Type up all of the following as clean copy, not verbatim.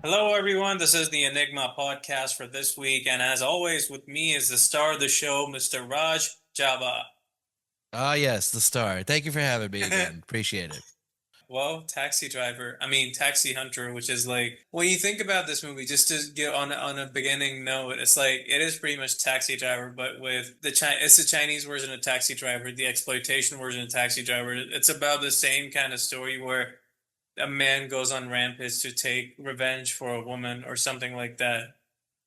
Hello, everyone. This is the Enigma podcast for this week. And as always, with me is the star of the show, Mr. Raj Java. Ah, yes, the star. Thank you for having me again. Appreciate it. Well, Taxi Driver, Taxi Hunter, which is like, when you think about this movie, just to get on a beginning note, it's like, it is pretty much Taxi Driver, but with it's the Chinese version of Taxi Driver, the exploitation version of Taxi Driver. It's about the same kind of story where a man goes on rampage to take revenge for a woman or something like that.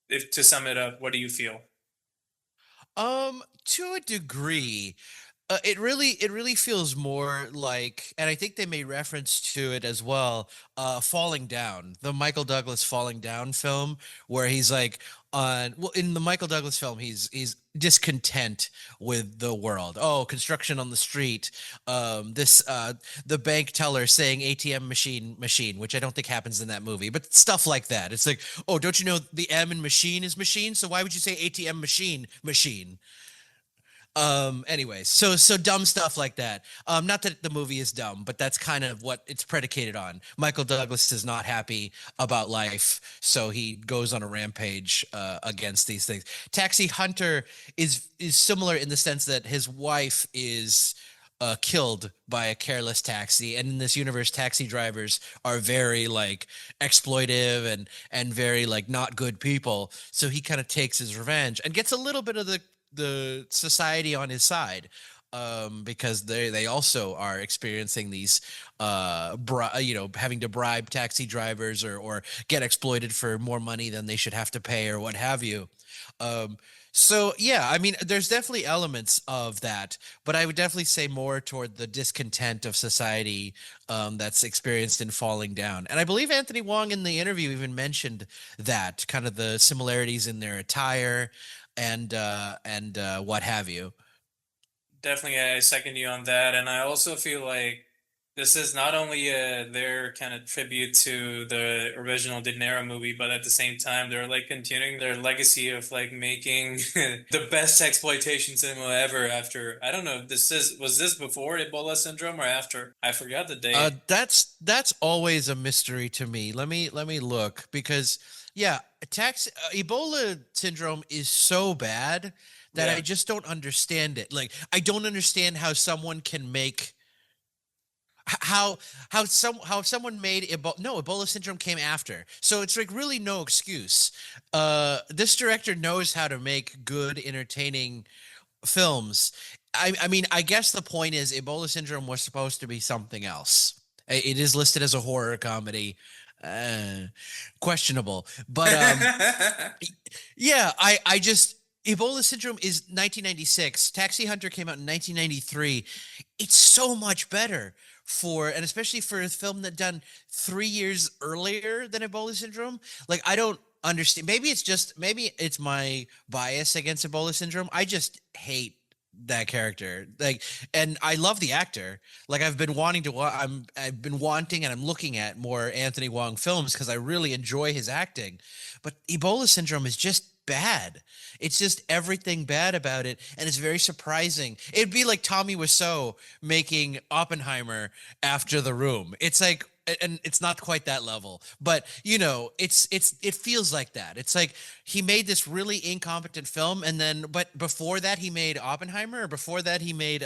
If to sum it up, what do you feel? To a degree, it really feels more like, and I think they made reference to it as well. Falling Down, the Michael Douglas Falling Down film, where he's like in the Michael Douglas film, he's discontent with the world. Oh, construction on the street. This the bank teller saying ATM machine, which I don't think happens in that movie, but stuff like that. It's like, oh, don't you know the M in machine is machine? So why would you say ATM machine? Anyways, so dumb stuff like that. Not that the movie is dumb, but that's kind of what it's predicated on. Michael Douglas is not happy about life, so he goes on a rampage against these things. Taxi Hunter is similar in the sense that his wife is killed by a careless taxi, and in this universe taxi drivers are very like exploitive and very like not good people, so he kind of takes his revenge and gets a little bit of the society on his side, because they also are experiencing these having to bribe taxi drivers or get exploited for more money than they should have to pay or what have you. So yeah, I mean, there's definitely elements of that, but I would definitely say more toward the discontent of society that's experienced in Falling Down. And I believe Anthony Wong in the interview even mentioned that kind of the similarities in their attire and what have you. Definitely, I second you on that, and I also feel like this is not only their kind of tribute to the original De Niro movie, but at the same time, they're like continuing their legacy of like making the best exploitation cinema ever. After I don't know, this is was this before Ebola syndrome or after? I forgot the date. That's always a mystery to me. Let me look because yeah, Ebola syndrome is so bad that I Yeah. just don't understand it. Like I don't understand how someone can make how how someone made Ebola. No, Ebola syndrome came after, so it's like really no excuse. This director knows how to make good, entertaining films. I mean, I guess the point is Ebola syndrome was supposed to be something else. It is listed as a horror comedy. Uh, Questionable, but yeah, I just Ebola syndrome is 1996. Taxi Hunter came out in 1993. It's so much better and especially for a film that done 3 years earlier than Ebola syndrome. Like I don't understand. Maybe it's my bias against Ebola syndrome. I just hate that character. Like, and I love the actor. Like I've been wanting to I've been wanting and I'm looking at more Anthony Wong films because I really enjoy his acting. But Ebola syndrome is just bad. It's just everything bad about it, and it's very surprising. It'd be like Tommy Wiseau making Oppenheimer after The Room. It's like, and it's not quite that level, but it feels like that. It's like he made this really incompetent film, and then but before that he made Oppenheimer, or before that he made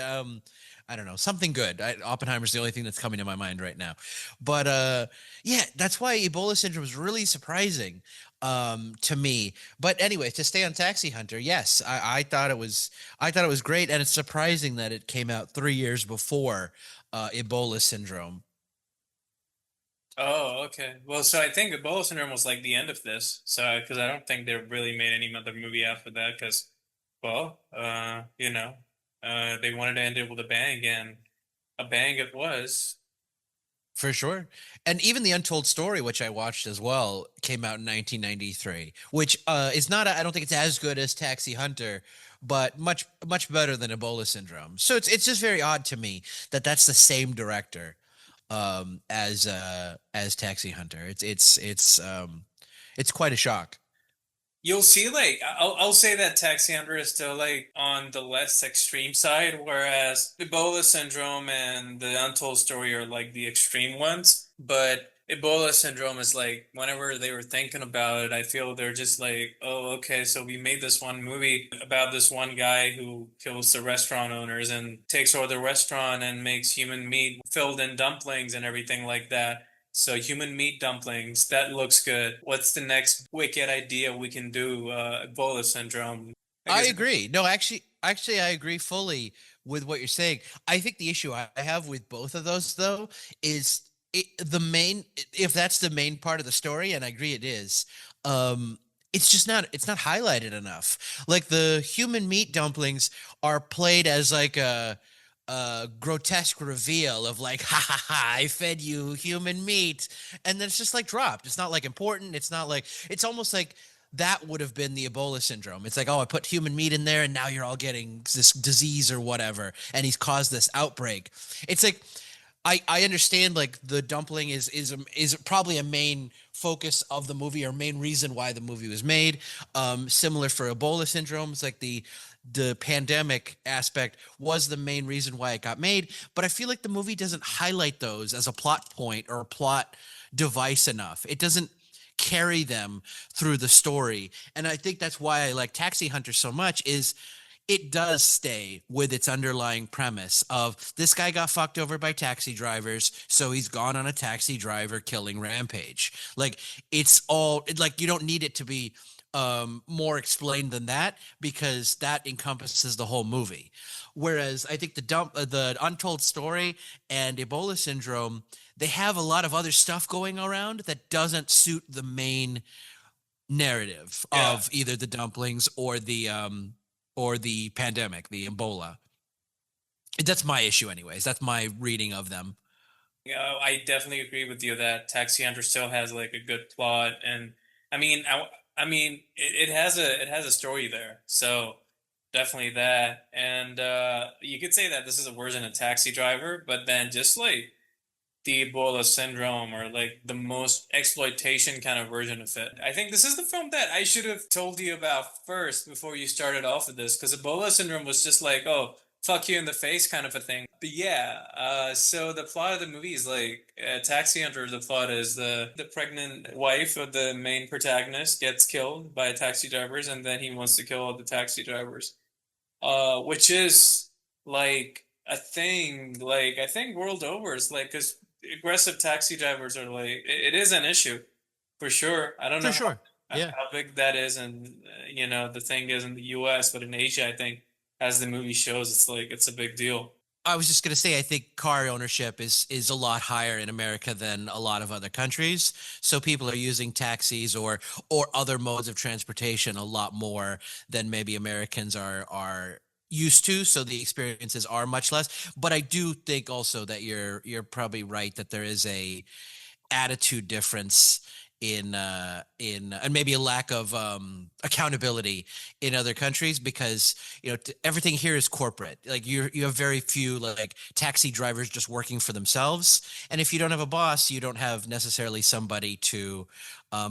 I don't know, something good. Oppenheimer's the only thing that's coming to my mind right now. But yeah, that's why Ebola syndrome is really surprising to me. But anyway, to stay on Taxi Hunter, yes, I thought it was great, and it's surprising that it came out 3 years before Ebola syndrome. Oh, okay. Well, so I think Ebola syndrome was like the end of this. So, because I don't think they really made any other movie after that. Because, well, they wanted to end it with a bang, and a bang it was. For sure. And even the Untold Story, which I watched as well, came out in 1993, which is not, I don't think it's as good as Taxi Hunter, but much better than Ebola Syndrome. So it's just very odd to me that that's the same director as Taxi Hunter. It's quite a shock. You'll see, like, I'll say that Taxi Hunter is still like on the less extreme side, whereas Ebola syndrome and the Untold Story are like the extreme ones. But Ebola syndrome is like whenever they were thinking about it, I feel they're just like, oh, okay, so we made this one movie about this one guy who kills the restaurant owners and takes over the restaurant and makes human meat filled in dumplings and everything like that. So human meat dumplings, that looks good. What's the next wicked idea we can do? Ebola syndrome. I I guess. agree. No, actually, I agree fully with what you're saying. I think the issue I have with both of those, though, is the main. If that's the main part of the story, and I agree it is, um, it's just not. It's not highlighted enough. Like the human meat dumplings are played as like a grotesque reveal of like, ha ha ha, I fed you human meat, and then it's just like dropped. It's not like important. It's not like it's almost like that would have been the Ebola syndrome. It's like, oh, I put human meat in there and now you're all getting this disease or whatever. And he's caused this outbreak. It's like, I understand like the dumpling is probably a main focus of the movie or main reason why the movie was made. Similar for Ebola syndrome, it's like the pandemic aspect was the main reason why it got made. But I feel like the movie doesn't highlight those as a plot point or a plot device enough. It doesn't carry them through the story. And I think that's why I like Taxi Hunter so much is it does stay with its underlying premise of this guy got fucked over by taxi drivers, so he's gone on a taxi driver killing rampage. Like it's all like you don't need it to be more explained than that because that encompasses the whole movie. Whereas I think the Untold Story and Ebola Syndrome, they have a lot of other stuff going around that doesn't suit the main narrative Yeah. of either the dumplings or the pandemic, the Ebola. That's my issue, anyways. That's my reading of them. Yeah, I definitely agree with you that Taxi Hunter still has like a good plot, and I mean, it has a story there, so definitely that. And you could say that this is a version of Taxi Driver, but then just like the Ebola syndrome or like the most exploitation kind of version of it. I think this is the film that I should have told you about first before you started off with this, because Ebola syndrome was just like, oh, fuck you in the face kind of a thing. But yeah, so the plot of the movie is like Taxi Hunter. The plot is the pregnant wife of the main protagonist gets killed by taxi drivers, and then he wants to kill all the taxi drivers, which is like a thing. Like I think world over, it's like because aggressive taxi drivers are like it is an issue for sure. I don't For know sure. Yeah. how big that is, and the thing is in the U.S., but in Asia, I think as the movie shows, it's like it's a big deal. I was just gonna say, I think car ownership is a lot higher in America than a lot of other countries. So people are using taxis or other modes of transportation a lot more than maybe Americans are used to. So the experiences are much less. But I do think also that you're probably right that there is a attitude difference in and maybe a lack of accountability in other countries because everything here is corporate. Like you have very few like taxi drivers just working for themselves, and if you don't have a boss you don't have necessarily somebody to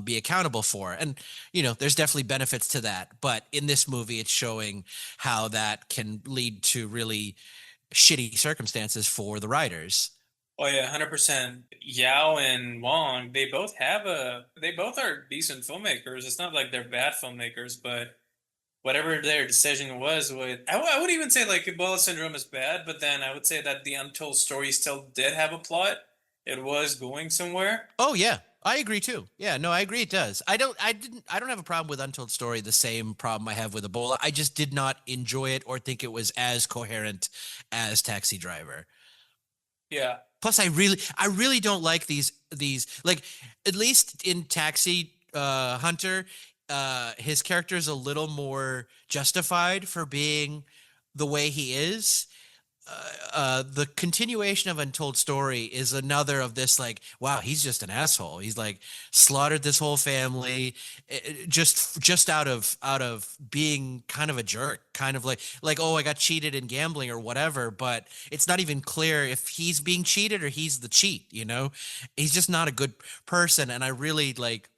be accountable for. And there's definitely benefits to that, but in this movie it's showing how that can lead to really shitty circumstances for the riders. Oh yeah, 100%. Yao and Wong, they both are decent filmmakers. It's not like they're bad filmmakers, but whatever their decision was with I would even say like Ebola syndrome is bad, but then I would say that the Untold Story still did have a plot. It was going somewhere. Oh yeah, I agree too. Yeah, no, I agree it does. I don't have a problem with Untold Story, the same problem I have with Ebola. I just did not enjoy it or think it was as coherent as Taxi Driver. Yeah. Plus I really don't like these like at least in Taxi Hunter his character is a little more justified for being the way he is. The continuation of Untold Story is another of this like, wow, he's just an asshole. He's like slaughtered this whole family just out of being kind of a jerk, kind of like oh, I got cheated in gambling or whatever, but it's not even clear if he's being cheated or he's the cheat. He's just not a good person, and I really like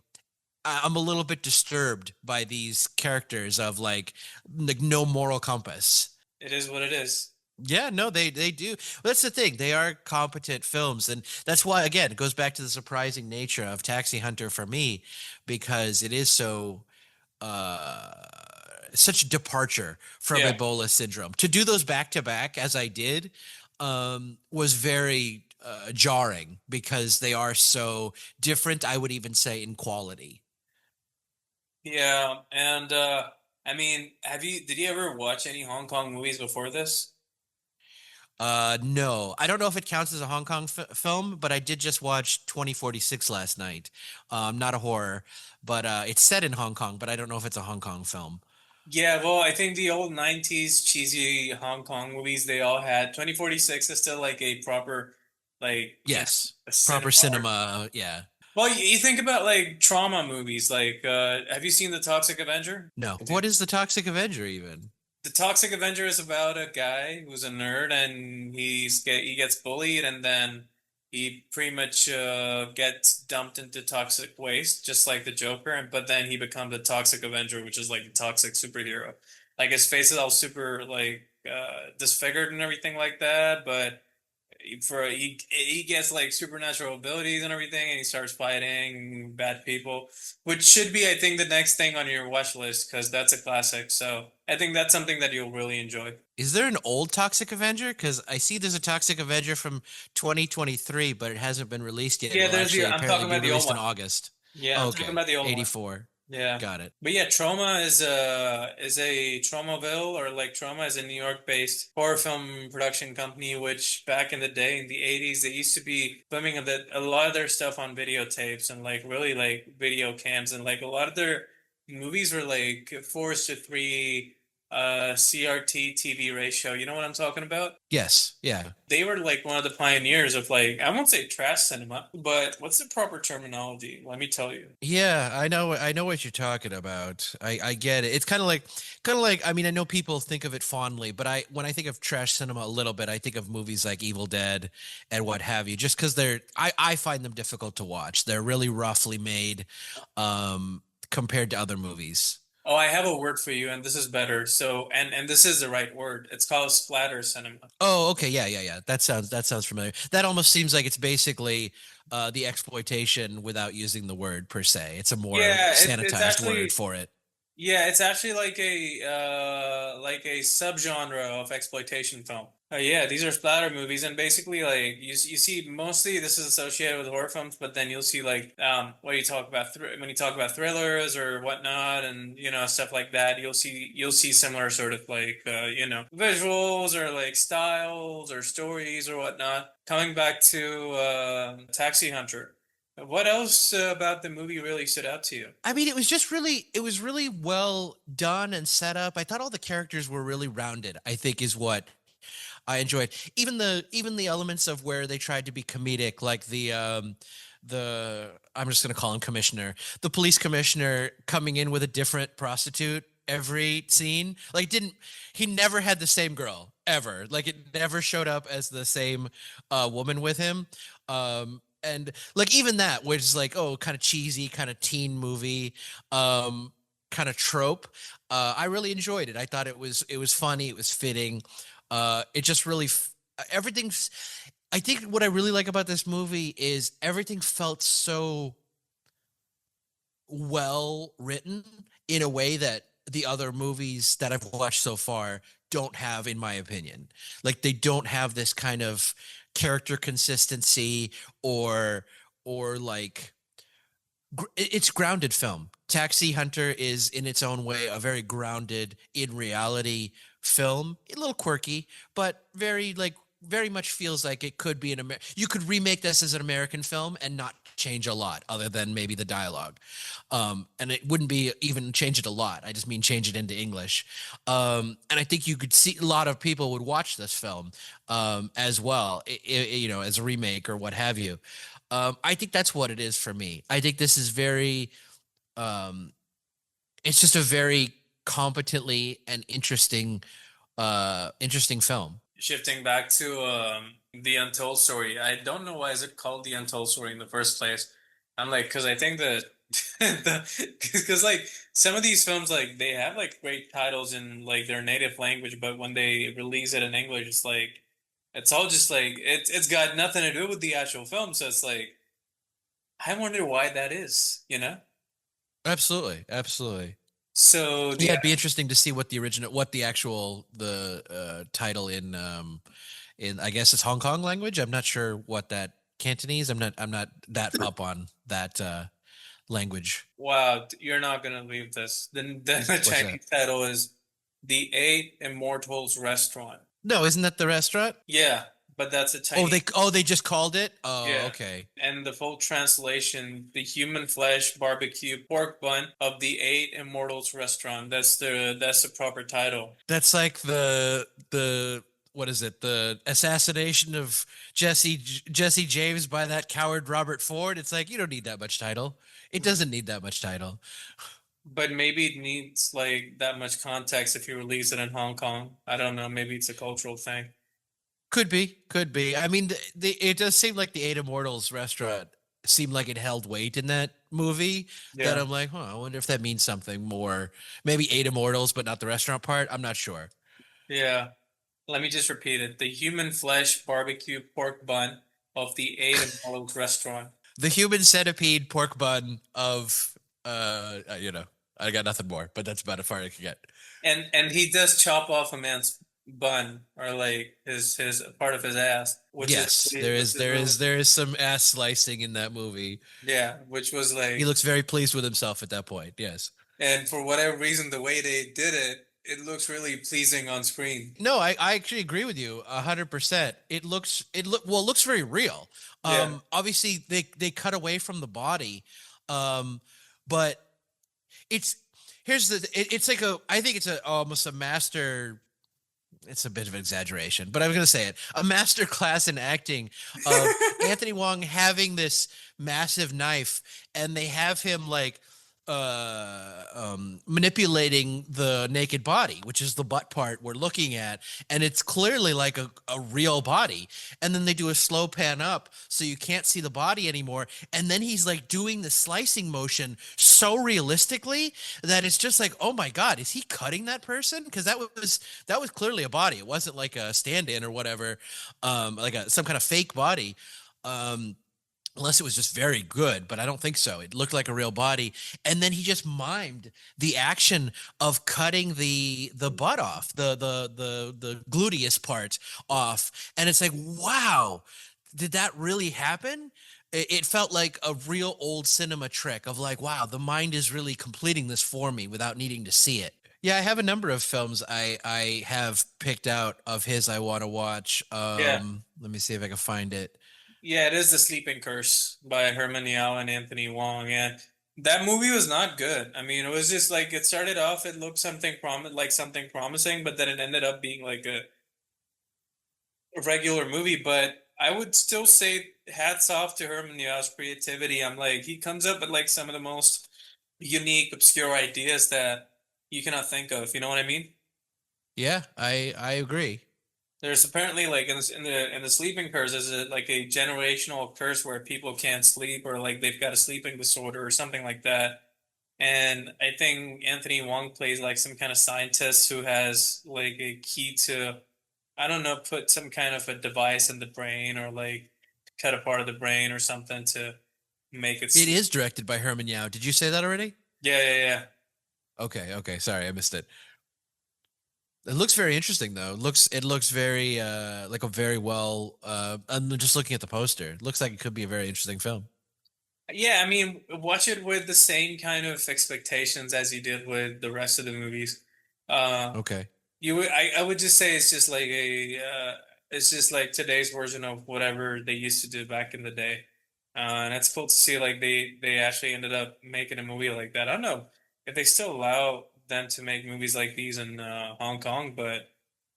I'm a little bit disturbed by these characters of like no moral compass. It is what it is. Yeah, no, they do. Well, that's the thing. They are competent films, and that's why again it goes back to the surprising nature of Taxi Hunter for me, because it is so uh such a departure from Yeah. Ebola syndrome. To do those back to back as I did was very jarring because they are so different, I would even say in quality. Yeah, and I mean, did you ever watch any Hong Kong movies before this? No, I don't know if it counts as a Hong Kong film, but I did just watch 2046 last night. Not a horror, but it's set in Hong Kong, but I don't know if it's a Hong Kong film. Yeah, well, I think the old 90s cheesy Hong Kong movies they all had. 2046 is still like a proper like, Yes, a proper cinema art. cinema. Yeah. Well, you think about like trauma movies, like have you seen The Toxic Avenger? No. What is the Toxic Avenger even? The Toxic Avenger is about a guy who's a nerd and he gets bullied and then he pretty much gets dumped into toxic waste, just like the Joker. And but then he becomes the Toxic Avenger, which is like the toxic superhero. Like his face is all super like disfigured and everything like that, but he gets like supernatural abilities and everything, and he starts fighting bad people, which should be, I think, the next thing on your watch list because that's a classic. So I think that's something that you'll really enjoy. Is there an old Toxic Avenger? Because I see there's a Toxic Avenger from 2023, but it hasn't been released yet. Yeah, It'll there's the. actually I'm apparently talking be about the old released in one. August. Yeah, Oh, I'm talking okay. about the old one. 84. Yeah. Got it. But yeah, Trauma is a Traumaville, or like Trauma is a New York-based horror film production company, which back in the day in the 80s they used to be filming a lot of their stuff on videotapes and like really like video cams, and like a lot of their movies were like 4:3 CRT TV ratio. You know what I'm talking about? Yes. Yeah. They were like one of the pioneers of like, I won't say trash cinema, but what's the proper terminology? Let me tell you. Yeah, I know what you're talking about. I get it. It's kind of like I mean, I know people think of it fondly, but I when I think of trash cinema a little bit, I think of movies like Evil Dead and what have you, just because I find them difficult to watch. They're really roughly made compared to other movies. Oh, I have a word for you, and this is better. So, and this is the right word. It's called splatter cinema. Oh, okay, yeah. That sounds familiar. That almost seems like it's basically the exploitation without using the word per se. It's a more Yeah, it's sanitized word actually for it. Yeah, it's actually like a subgenre of exploitation film. Yeah, these are splatter movies, and basically like you see mostly this is associated with horror films, but then you'll see like what you talk about when you talk about thrillers or whatnot, and stuff like that. You'll see similar sort of like visuals or like styles or stories or whatnot. Coming back to Taxi Hunter. What else about the movie really stood out to you? I mean, it was really well done and set up. I thought all the characters were really rounded, I think is what I enjoyed. Even the elements of where they tried to be comedic, like the I'm just gonna call him commissioner, the police commissioner coming in with a different prostitute every scene. Like didn't he never had the same girl ever. Like it never showed up as the same woman with him. And like even that, which is like, oh, kind of cheesy, kind of teen movie, kind of trope. I really enjoyed it. I thought it was funny, it was fitting. It just really everything's. I think what I really like about this movie is everything felt so well written in a way that the other movies that I've watched so far don't have, in my opinion. Like they don't have this kind of character consistency or like it's grounded film. Taxi Hunter is in its own way a very grounded in reality film. A little quirky, but very like very much feels like it could be an you could remake this as an American film and not change a lot other than maybe the dialogue. And it wouldn't be even change it a lot. I just mean change it into English. And I think you could see a lot of people would watch this film as well, you know, as a remake or what have you. I think that's what it is for me. I think this is very, um, it's just a very competently and interesting film. Shifting back to the Untold Story, I don't know why is it called the Untold Story in the first place. I'm like, because I think that Because like some of these films, like they have like great titles in like their native language, but when they release it in English, it's like it's all just like it's got nothing to do with the actual film. So it's like I wonder why that is, you know? Absolutely, absolutely. So Yeah, the it'd be interesting to see what the original, what the actual the title in I guess it's Hong Kong language. I'm not sure what that Cantonese. I'm not that up on that language. wow, you're not gonna believe this. The What's that? Chinese title is The Eight Immortals Restaurant. No, isn't that the restaurant? Yeah, but that's a Oh, Chinese. they just called it. Oh, Yeah. okay. And the full translation, the human flesh barbecue pork bun of the Eight Immortals Restaurant. That's the proper title. That's like the what is it? The assassination of Jesse James by that coward Robert Ford. It's like you don't need that much title. It doesn't need that much title. But maybe it needs like that much context if you release it in Hong Kong. I don't know. Maybe it's a cultural thing. Could be, could be. I mean, it does seem like the Eight Immortals restaurant seemed like it held weight in that movie. That Yeah. I'm like, I wonder if that means something more. Maybe Eight Immortals, but not the restaurant part. I'm not sure. Yeah. Let me just repeat it. The human flesh barbecue pork bun of the Eight Immortals Restaurant. The human centipede pork bun of you know, I got nothing more, but that's about as far as I can get. And he does chop off a man's bun or like his part of his ass, Yes, which is really there is some ass slicing in that movie. yeah, which was He like looks very pleased with himself at that point. Yes. and for whatever reason the way they did it, it looks really pleasing on screen. No, I actually agree with you 100%. Well, it looks very real. Yeah. Obviously they cut away from the body, um, but it's it's like I think it's a almost a master. It's a bit of an exaggeration, but I'm going to say it. A master class in acting of Anthony Wong having this massive knife, and they have him like manipulating the naked body, which is the butt part we're looking at, and it's clearly like a real body. And then they do a slow pan up so you can't see the body anymore, and then he's like doing the slicing motion so realistically that it's just like, oh my god, is he cutting that person? Because that was clearly a body. It wasn't like a stand-in or whatever, like some kind of fake body. Um, Unless it was just very good, but I don't think so. It looked like a real body, and then he just mimed the action of cutting the butt off, the gluteus part off, and it's like, wow, did that really happen? It felt like a real old cinema trick of like, wow, the mind is really completing this for me without needing to see it. Yeah, I have a number of films I have picked out of his I want to watch. Yeah. Let me see if I can find it. Yeah, it is The Sleeping Curse by Herman Yao and Anthony Wong. And that movie was not good. I mean, it was just like it started off, it looked something promising, but then it ended up being like a regular movie. But I would still say hats off to Herman Yao's creativity. I'm like he comes up with like some of the most unique, obscure ideas that you cannot think of. You know what I mean? Yeah, I agree. There's apparently like in the sleeping curse, there's like a generational curse where people can't sleep or like they've got a sleeping disorder or something like that. And I think Anthony Wong plays like some kind of scientist who has like a key to, I don't know, put some kind of a device in the brain or like cut a part of the brain or something to make it It sleep. is directed by Herman Yao. Did you say that already? Yeah, yeah, yeah. Okay, okay. Sorry, I missed it. It looks very interesting though. It looks very like a very well I'm just looking at the poster. It looks like it could be a very interesting film. Yeah, I mean, watch it with the same kind of expectations as you did with the rest of the movies. Uh, Okay. I would just say it's just like today's version of whatever they used to do back in the day. And it's cool to see like they actually ended up making a movie like that. I don't know if they still allow them to make movies like these in Hong Kong, but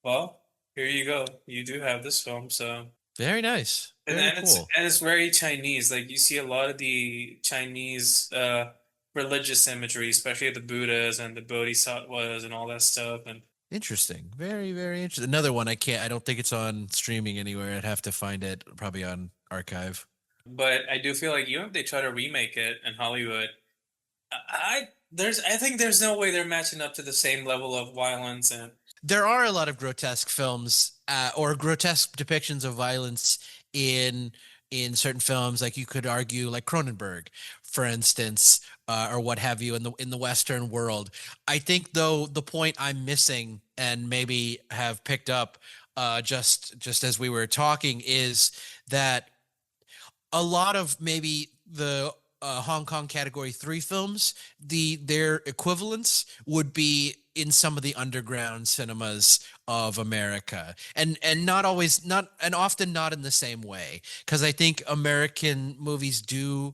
well, here you go. You do have this film, so Very nice. Very cool. and it's very Chinese. Like you see a lot of the Chinese religious imagery, especially the Buddhas and the Bodhisattvas and all that stuff. And Interesting. Very, very interesting. Another one I don't think it's on streaming anywhere. I'd have to find it probably on archive. but I do feel like even if they try to remake it in Hollywood, I think there's no way they're matching up to the same level of violence and There are a lot of grotesque films or grotesque depictions of violence in certain films. Like you could argue, like Cronenberg, for instance, or what have you in the Western world. I think though the point I'm missing and maybe have picked up just as we were talking is that a lot of maybe the Hong Kong Category 3 films, their equivalents would be in some of the underground cinemas of America, and not always not and often not in the same way, because I think American movies do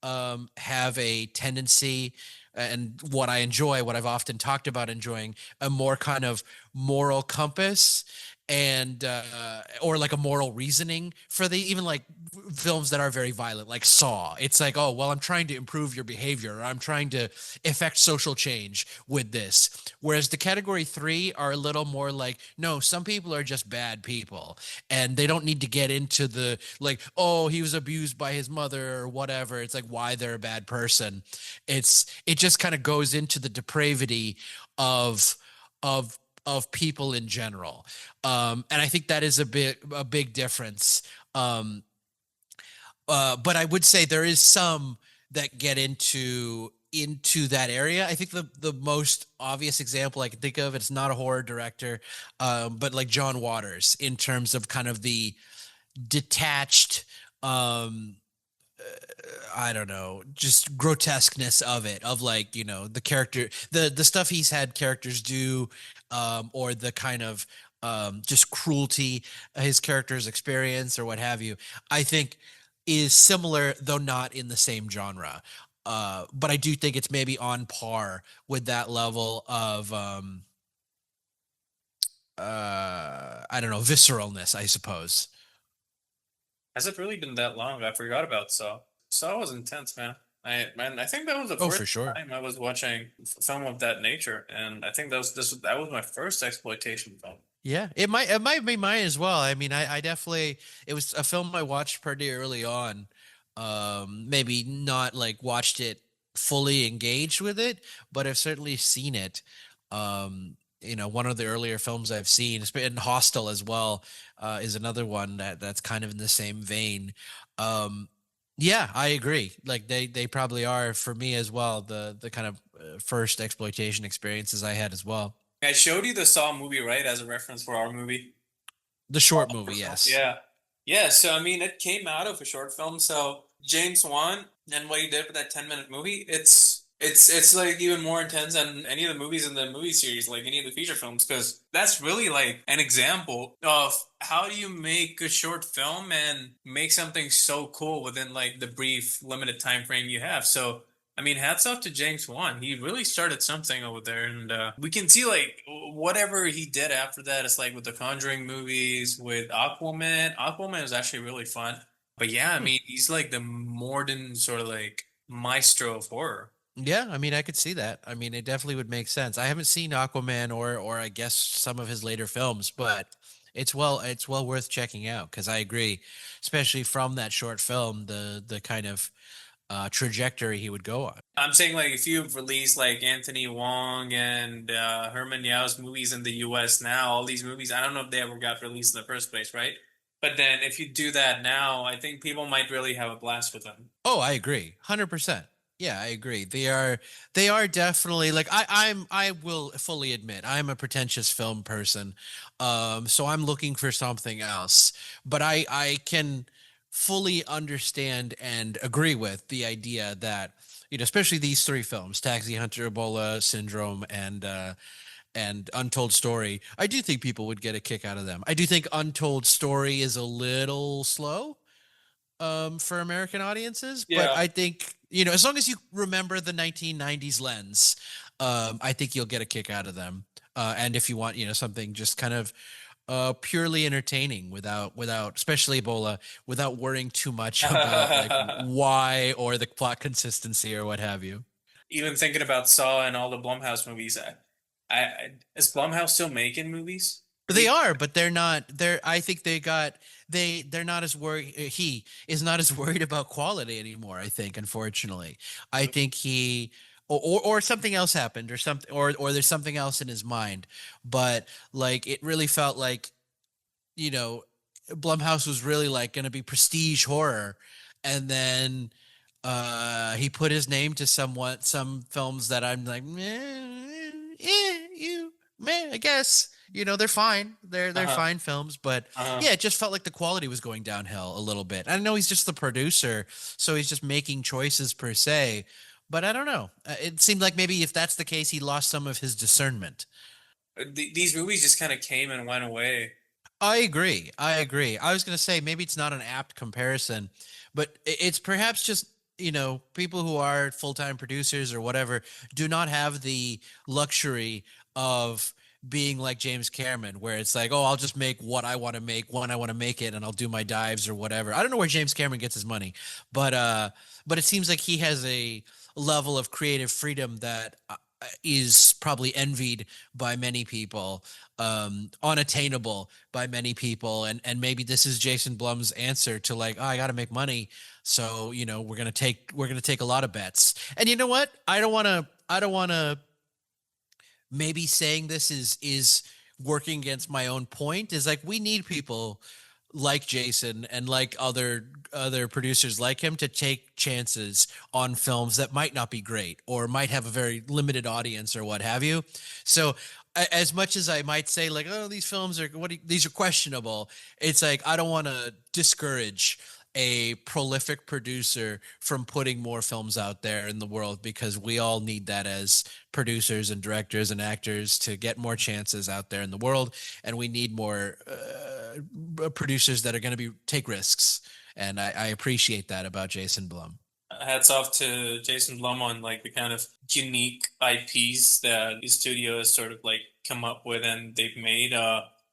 have a tendency, and what I enjoy, what I've often talked about enjoying, a more kind of moral compass and or like a moral reasoning for the even like films that are very violent, like Saw. It's like, oh well, I'm trying to improve your behavior, or I'm trying to effect social change with this. Whereas the Category 3 are a little more like, no, some people are just bad people, and they don't need to get into the like, oh, he was abused by his mother or whatever. It's like why they're a bad person. It just kind of goes into the depravity of of people in general. And I think that is a big difference. But I would say there is some that get into that area. I think the most obvious example I can think of, it's not a horror director, but like John Waters, in terms of kind of the detached, um, I don't know, just grotesqueness of it, of like, you know, the character, the stuff he's had characters do, or the kind of just cruelty his characters experience or what have you, I think is similar, though not in the same genre. But I do think it's maybe on par with that level of I don't know, visceralness, I suppose. has it really been that long? I forgot about Saw. Saw was intense, man. I think that was the Oh, first for sure. time I was watching a film of that nature, and I think that was my first exploitation film. Yeah, it might be mine as well. I mean, I definitely, it was a film I watched pretty early on. Maybe not like watched it fully engaged with it, but I've certainly seen it. You know, one of the earlier films I've seen, it's been Hostel as well, is another one that's kind of in the same vein. Um, yeah, I agree. Like they probably are for me as well. The kind of first exploitation experiences I had as well. I showed you the Saw movie, right, as a reference for our movie. The short movie, yes. Yeah. Yeah, so I mean it came out of a short film. So James Wan and what he did with that 10-minute movie, it's like even more intense than any of the movies in the movie series, like any of the feature films, because that's really like an example of how do you make a short film and make something so cool within like the brief limited time frame you have. So I mean, hats off to James Wan. He really started something over there, and we can see like whatever he did after that. It's like with the Conjuring movies, with Aquaman. Aquaman is actually really fun. But yeah, I Hmm. mean, he's like the modern sort of like maestro of horror. Yeah, I mean, I could see that. I mean, it definitely would make sense. I haven't seen Aquaman or I guess some of his later films, but it's well worth checking out because I agree, especially from that short film, the kind of trajectory he would go on. I'm saying like if you release like Anthony Wong and Herman Yao's movies in the U.S. now, all these movies, I don't know if they ever got released in the first place, right? But then if you do that now, I think people might really have a blast with them. Oh, I agree. 100%. Yeah, I agree. They are definitely like I will fully admit I'm a pretentious film person. So I'm looking for something else. But I can fully understand and agree with the idea that, you know, especially these three films, Taxi Hunter, Ebola Syndrome, and Untold Story, I do think people would get a kick out of them. I do think Untold Story is a little slow for American audiences, but Yeah. I think, you know, as long as you remember the 1990s lens, I think you'll get a kick out of them. And if you want, you know, something just kind of purely entertaining without especially Ebola, without worrying too much about like why or the plot consistency or what have you. Even thinking about Saw and all the Blumhouse movies, is Blumhouse still making movies? They are, but they're not. They're. I think they got. They're not as worried. He is not as worried about quality anymore. I think, unfortunately, I think he or something else happened or something or there's something else in his mind. But like it really felt like, you know, Blumhouse was really like going to be prestige horror, and then he put his name to some films that I'm like, you man, I guess, you know, they're fine, they're Uh-huh. fine films, but Uh-huh. yeah, it just felt like the quality was going downhill a little bit. I know he's just the producer, so he's just making choices per se, but I don't know. It seemed like maybe if that's the case, he lost some of his discernment. These movies just kind of came and went away. I agree. I agree. I was going to say maybe it's not an apt comparison, but it's perhaps just, you know, people who are full-time producers or whatever do not have the luxury of being like James Cameron, where it's like, oh, I'll just make what I want to make when I want to make it, and I'll do my dives or whatever. I don't know where James Cameron gets his money, but it seems like he has a level of creative freedom that is probably envied by many people, unattainable by many people, and maybe this is Jason Blum's answer to like, oh, I got to make money, so you know we're gonna take a lot of bets. And you know what? I don't want to maybe saying this is working against my own point, is like we need people like Jason and like other producers like him to take chances on films that might not be great or might have a very limited audience or what have you. So as much as I might say like, oh, these films are these are questionable, it's like I don't want to discourage a prolific producer from putting more films out there in the world, because we all need that as producers and directors and actors to get more chances out there in the world, and we need more producers that are going to be take risks, and I appreciate that about Jason Blum. Hats off to Jason Blum on like the kind of unique IPs that his studio has sort of like come up with and they've made.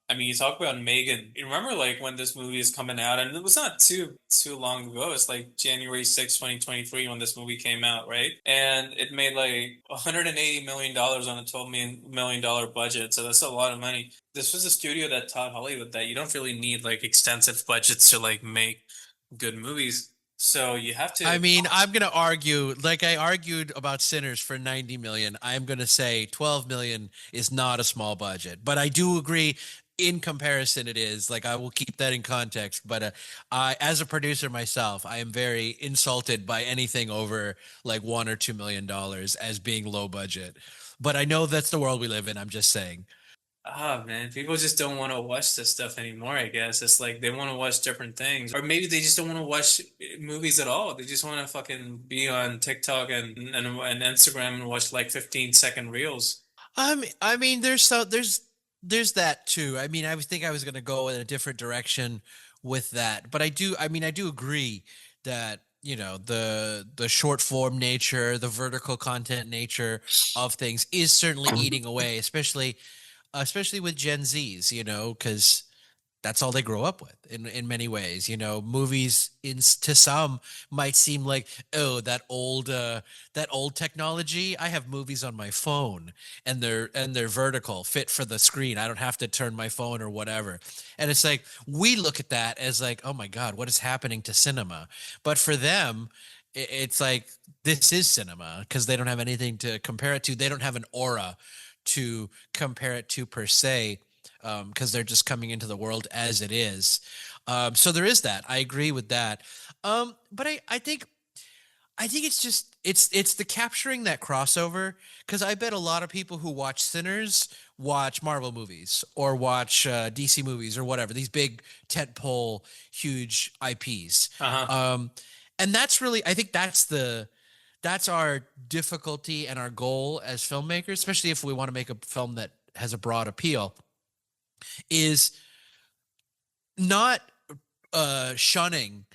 I mean, you talk about Megan. You remember like when this movie is coming out, and it was not too long ago. It's like January 6th, 2023 when this movie came out, right? And it made like $180 million on a $12 million budget. So that's a lot of money. This was a studio that taught Hollywood that you don't really need like extensive budgets to like make good movies. So you have I to. mean, I'm going to argue, like I argued about Sinners for 90 million. I'm going to say 12 million is not a small budget, but I do agree in comparison it is. Like I will keep that in context, but I as a producer myself, I am very insulted by anything over like 1 or 2 million dollars as being low budget. But I know that's the world we live in. I'm just saying. Ah, man, people just don't want to watch this stuff anymore, I guess. It's like they want to watch different things. Or maybe they just don't want to watch movies at all. They just want to fucking be on TikTok and Instagram and watch like 15-second reels. I mean, there's that too. I mean, I was think I was going to go in a different direction with that, but I do agree that, you know, the short form nature, the vertical content nature of things is certainly eating away, especially with Gen Zs, you know, because that's all they grow up with in many ways. You know, movies to some might seem like, oh, that old technology. I have movies on my phone, and they're vertical, fit for the screen. I don't have to turn my phone or whatever. And it's like we look at that as like, oh my god, what is happening to cinema? But for them, it's like this is cinema because they don't have anything to compare it to. They don't have an aura to compare it to per se, because they're just coming into the world as it is. So there is that. I agree with that. But I think it's just it's the capturing that crossover, because I bet a lot of people who watch Sinners watch Marvel movies or watch DC movies or whatever, these big tentpole huge IPs. Uh-huh. And that's really, I think that's our difficulty and our goal as filmmakers, especially if we want to make a film that has a broad appeal, is not shunning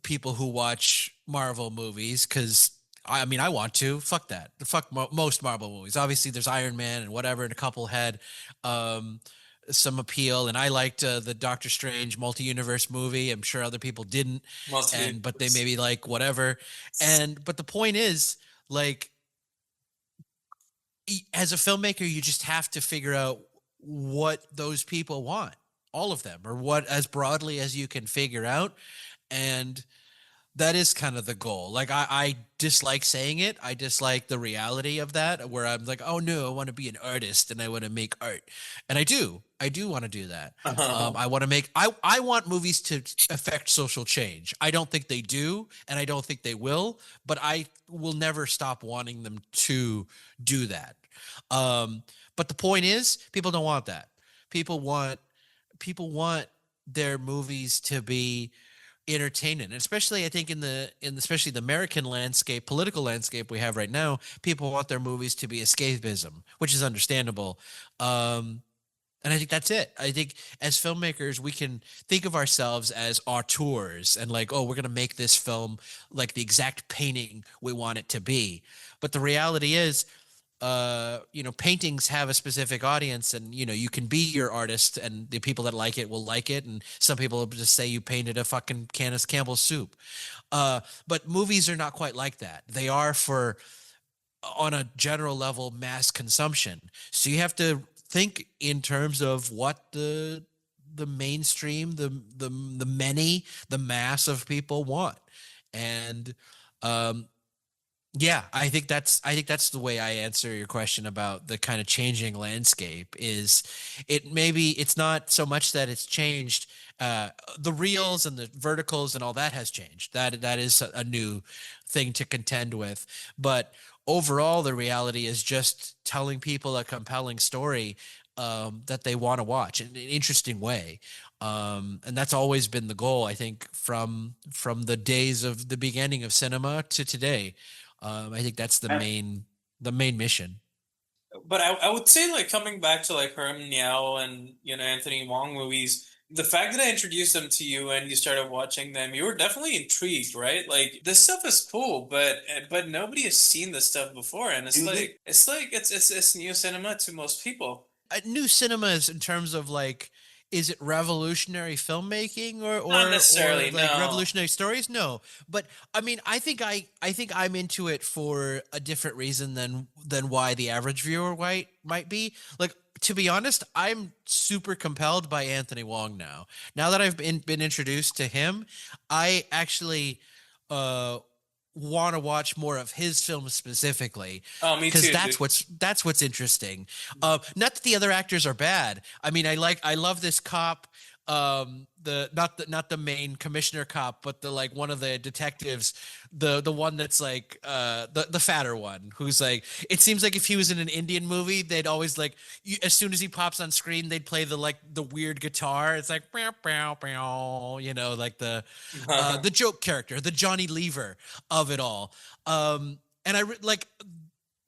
people who watch Marvel movies, because I mean I want to fuck that fuck most Marvel movies. Obviously, there's Iron Man and whatever, and a couple had um, some appeal, and I liked the Doctor Strange multi-universe movie. I'm sure other people didn't, Mostly. and but they maybe like whatever. And but the point is, like, as a filmmaker, you just have to figure out what those people want, all of them, or what as broadly as you can figure out. And That is kind of the goal. Like I dislike saying it. I dislike the reality of that where I'm like, oh no, I want to be an artist and I want to make art. And I do. I do want to do that. I want to make I want movies to affect social change. I don't think they do, and I don't think they will, but I will never stop wanting them to do that. But the point is, people don't want that. People want people want their movies to be entertaining, and especially I think especially the American landscape, political landscape we have right now, people want their movies to be escapism, which is understandable. And I think that's it. I think as filmmakers, we can think of ourselves as auteurs and like, oh, we're going to make this film like the exact painting we want it to be. But the reality is, paintings have a specific audience, and you can be your artist, and the people that like it will like it, and some people will just say you painted a fucking can of Campbell's soup. But movies are not quite like that. They are for on a general level mass consumption. So you have to think in terms of what the mainstream, the many, the mass of people want. And um yeah, I think that's the way I answer your question about the kind of changing landscape is it's not so much that it's changed. The reels and the verticals and all that has changed. That is a new thing to contend with. But overall, the reality is just telling people a compelling story that they want to watch in an interesting way. And that's always been the goal, I think, from the days of the beginning of cinema to today. I think that's the main mission. But I would say like coming back to like Herm Niao and Anthony Wong movies, the fact that I introduced them to you and you started watching them, you were definitely intrigued, right? Like this stuff is cool, but nobody has seen this stuff before, and it's new cinema to most people. New cinemas in terms of like, is it revolutionary filmmaking or Not or necessarily, like no. revolutionary stories? No, but I mean, I think I'm into it for a different reason than why the average viewer might be. Like, to be honest, I'm super compelled by Anthony Wong now. Now that I've been introduced to him, I actually uh want to watch more of his films specifically, Oh, me because too, that's what's interesting. Not that the other actors are bad. I mean, I love this cop, the not the main commissioner cop, but the like one of the detectives, the one that's like the fatter one, who's like, it seems like if he was in an Indian movie, they'd always like, as soon as he pops on screen, they'd play the weird guitar. It's like bow, bow, bow, like too. the joke character, the Johnny Lever of it all. And like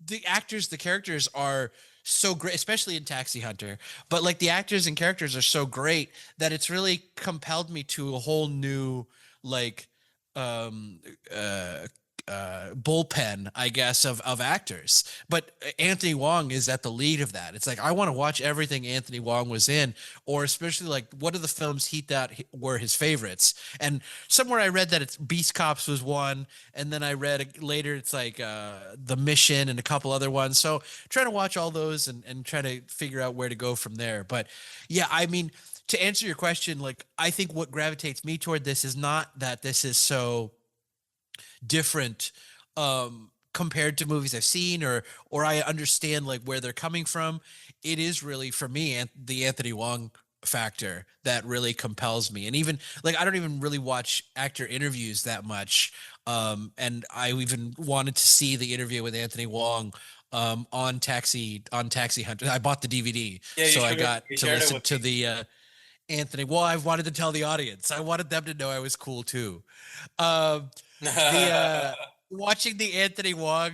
the characters are so great, especially in Taxi Hunter. But like the actors and characters are so great that it's really compelled me to a whole new like um uh bullpen, I guess, of actors. But Anthony Wong is at the lead of that. It's like I want to watch everything Anthony Wong was in, or especially like what are the films he thought were his favorites. And somewhere I read that it's Beast Cops was one, and then I read later it's like The Mission and a couple other ones. So trying to watch all those and try to figure out where to go from there. But yeah, I mean, to answer your question, like I think what gravitates me toward this is not that this is so different compared to movies I've seen, or I understand like where they're coming from. It is really for me the Anthony Wong factor that really compels me. And even like I don't even really watch actor interviews that much. And I even wanted to see the interview with Anthony Wong on Taxi Hunter. I bought the DVD, Yeah, so I got you to shared it listen with to the Anthony. Well, I wanted to tell the audience. I wanted them to know I was cool too. Um, me. the Watching the Anthony Wong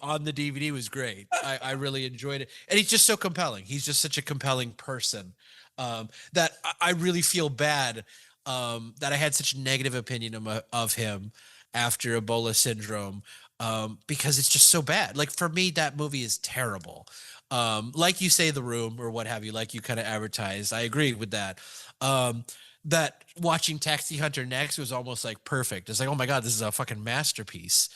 on the DVD was great. I really enjoyed it, and he's just so compelling. He's just such a compelling person that I really feel bad that I had such a negative opinion of him after Ebola syndrome, because it's just so bad. Like for me, that movie is terrible. Like you say, The Room or what have you, like you kind of advertised. I agree with that. Um, that watching Taxi Hunter next was almost like perfect. It's like, oh my god, this is a fucking masterpiece,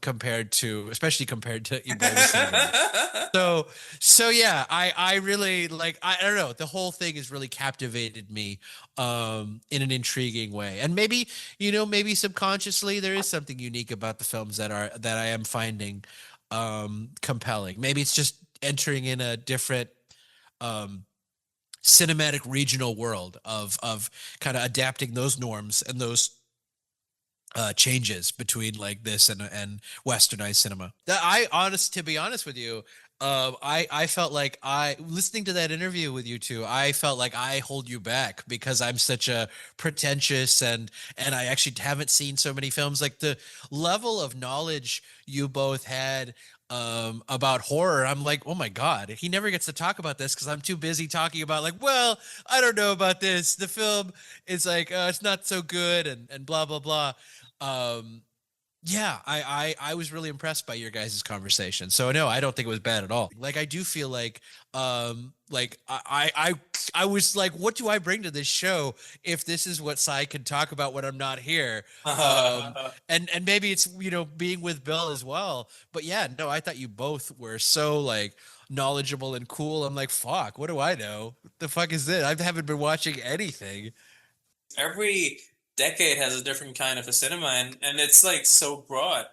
compared to, especially compared to Ebola syndrome. So so yeah, I really like, I don't know, the whole thing has really captivated me in an intriguing way. And maybe, maybe subconsciously there is something unique about the films that I am finding compelling. Maybe it's just entering in a different um cinematic regional world of kind of adapting those norms and those changes between like this and westernized cinema. To be honest with you, I felt like, I listening to that interview with you two, I felt like I hold you back because I'm such a pretentious, and I actually haven't seen so many films. Like the level of knowledge you both had about horror, I'm like, oh my god, he never gets to talk about this because I'm too busy talking about, like, well, I don't know about this, the film is like, it's not so good, and blah blah blah. um yeah, I was really impressed by your guys' conversation. So no, I don't think it was bad at all. Like I do feel like I was like, what do I bring to this show if this is what Sai can talk about when I'm not here? And maybe it's, being with Bill as well. But yeah, no, I thought you both were so like knowledgeable and cool. I'm like, fuck, what do I know? What the fuck is this? I haven't been watching anything. Every decade has a different kind of a cinema, and it's like so broad.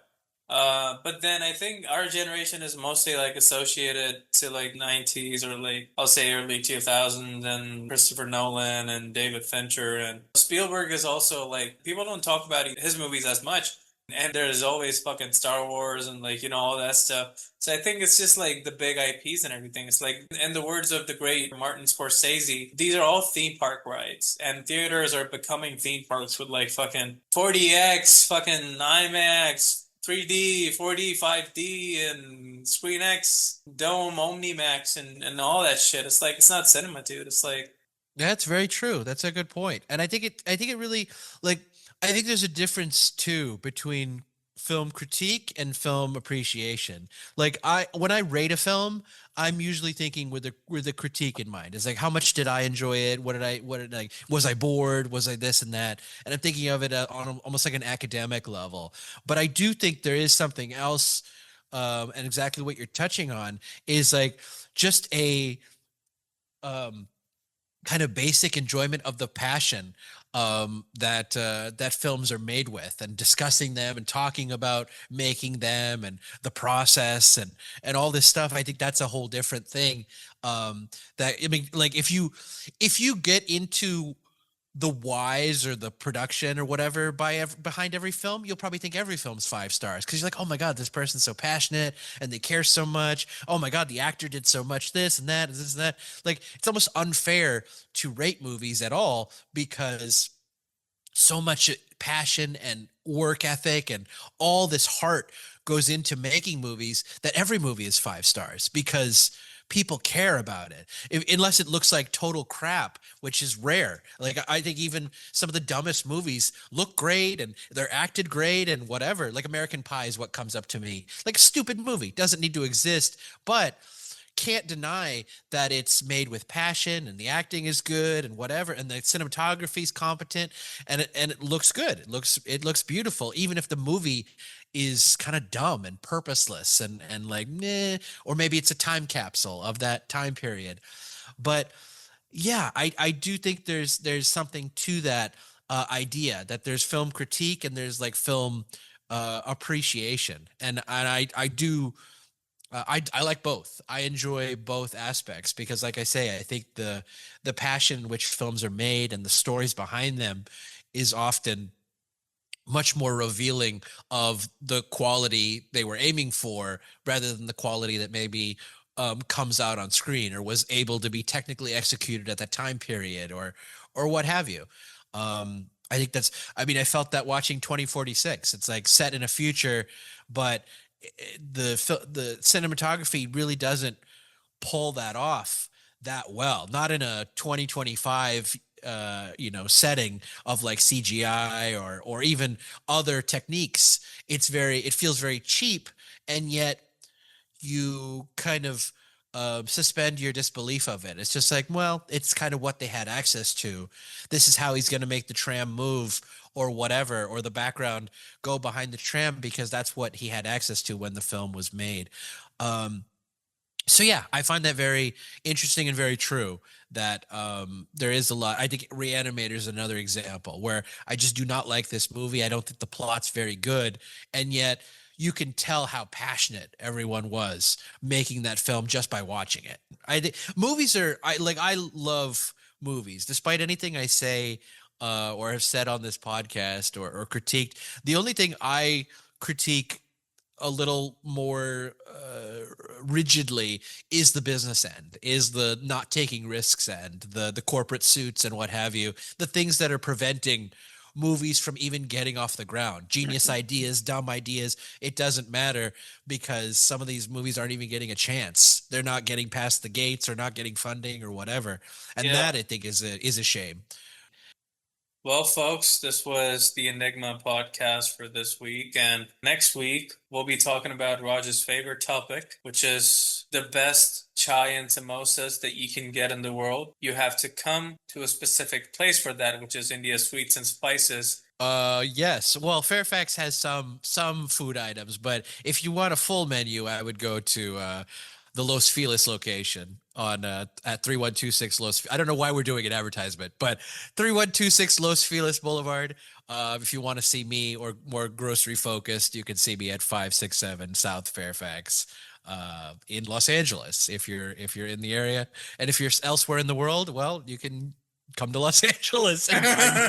But then I think our generation is mostly like associated to like 90s or like I'll say early 2000s and Christopher Nolan and David Fincher and Spielberg is also like people don't talk about his movies as much. And there's always fucking Star Wars and like, all that stuff. So I think it's just like the big IPs and everything. It's like, in the words of the great Martin Scorsese, these are all theme park rides. And theaters are becoming theme parks with like fucking 4DX, fucking IMAX, 3D, 4D, 5D, and Screen X, Dome, Omnimax, and all that shit. It's like, it's not cinema, dude. It's like, That's very true. That's a good point. And I think it really, like, I think there's a difference too between film critique and film appreciation. Like when I rate a film, I'm usually thinking with a critique in mind. It's like, how much did I enjoy it? What did I was I bored? Was I this and that? And I'm thinking of it on almost like an academic level. But I do think there is something else, and exactly what you're touching on is like just a um kind of basic enjoyment of the passion that films are made with, and discussing them and talking about making them and the process and all this stuff. I think that's a whole different thing. That I mean, like if you get into the whys or the production or whatever behind every film, you'll probably think every film's 5 stars because you're like, oh my god, this person's so passionate and they care so much. Oh my god, the actor did so much, this and that, and this and that. Like it's almost unfair to rate movies at all because so much passion and work ethic and all this heart goes into making movies, that every movie is 5 stars because people care about it. Unless it looks like total crap, which is rare. Like I think even some of the dumbest movies look great and they're acted great and whatever. Like American Pie is what comes up to me. Like a stupid movie, doesn't need to exist, but can't deny that it's made with passion and the acting is good and whatever, and the cinematography is competent, and it looks good. It looks beautiful, even if the movie is kind of dumb and purposeless and like meh, or maybe it's a time capsule of that time period. But yeah, I do think there's something to that idea that there's film critique and there's like film appreciation, and I do I like both. I enjoy both aspects because, like I say, I think the passion in which films are made and the stories behind them is often much more revealing of the quality they were aiming for rather than the quality that maybe comes out on screen or was able to be technically executed at that time period or what have you. I think that's. I mean, I felt that watching 2046. It's like set in a future, but the cinematography really doesn't pull that off that well. Not in a 2025 setting of like CGI or even other techniques. It feels very cheap, and yet you kind of suspend your disbelief of it. It's just like, well, it's kind of what they had access to. This is how he's going to make the tram move or whatever, or the background go behind the tram because that's what he had access to when the film was made. Um, so yeah, I find that very interesting and very true that there is a lot. I think Reanimator is another example where I just do not like this movie. I don't think the plot's very good, and yet you can tell how passionate everyone was making that film just by watching it. Movies are I love movies, despite anything I say or have said on this podcast or critiqued. The only thing I critique a little more rigidly is the business end, is the not taking risks end, the corporate suits and what have you, the things that are preventing movies from even getting off the ground. Genius ideas, dumb ideas, it doesn't matter because some of these movies aren't even getting a chance. They're not getting past the gates or not getting funding or whatever. And Yeah. that I think is a shame. Well, folks, this was the Enigma podcast for this week. And next week, we'll be talking about Roger's favorite topic, which is the best chai and samosas that you can get in the world. You have to come to a specific place for that, which is India Sweets and Spices. Yes. Well, Fairfax has some food items, but if you want a full menu, I would go to the Los Feliz location on at 3126 Los. I don't know why we're doing an advertisement, but 3126 Los Feliz Boulevard. If you want to see me or more grocery focused, you can see me at 567 South Fairfax in Los Angeles if you're in the area. And if you're elsewhere in the world, well, you can come to Los Angeles and find me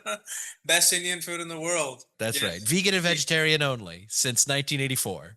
here. Best Indian food in the world. That's right. Yes. Vegan and vegetarian only since 1984.